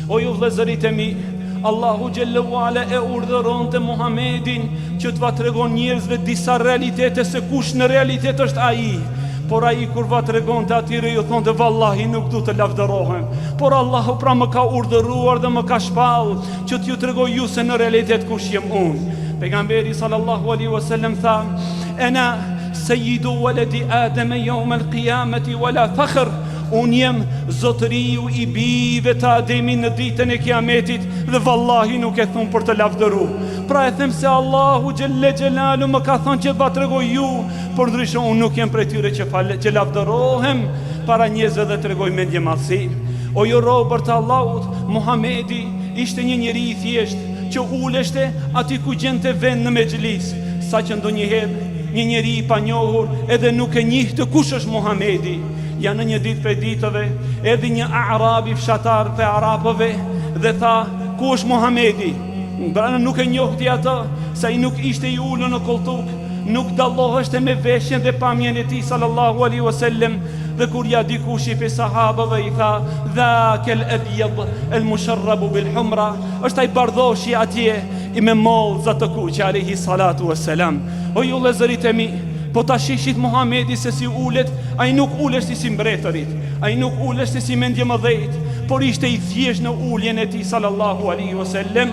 O ju vëllezërit e mi, Allahu xhallahu ala e urdhëron te Muhamedin që t'va tregon njerëzve disa realitete se kush në realitet është ai. Por ai kur va tregon të atyre ju thonë vallahi nuk du të lavdërohem. Por Allahu pra më ka urdhëruar dhe më ka shpall që t'ju tregoj ju se në realitet kush jem unë. Pejgamberi sallallahu alaihi wasallam tha: "Ana sayyidu waladi Adem yawm al-qiyamati wala fakhr." Unë jem zotëriu I bijve të Ademit në ditën e Kiametit dhe vallahi nuk e thun për të lavdëru. Pra e them se Allahu xhelle xhelalu më ka thonë që va tregoj ju, por ndryshe unë nuk jem prej tyre që lavdërohem para njerëzve dhe tregoj mendje madhsi. O ju robër të Allahut, Muhamedi ishte një njeri I thjeshtë që uleshte aty ku gjente vend në mexhlis, saqë ndonjëherë një njeri I panjohur edhe nuk e njihte kush është Muhamedi. Ja në një ditë prej ditëve, edhe një arabi fshatar për arabëve dhe tha: "Ku është Muhamedi?" Brana nuk e njohti atë, sa I nuk ishte I ulur në koltuk, nuk dalloheshte me veshjen dhe pamjen e tij sallallahu alaihi wasallam. Dhe kur ja dikush I pe sahabëve I tha: "Dhakel abyad al-musharrab bil humra." Është ai bardhoshi atje I me mollza të kuqe alayhi salatu wassalam. O ju vëllezërit e mi, po ta shihit Muhamedi se si ulet, ai nuk uleshti si mbretërit, ai nuk uleshti si mendje mëdhejt, por ishte I thjesht në uljen e tij sallallahu alaihi wasallam.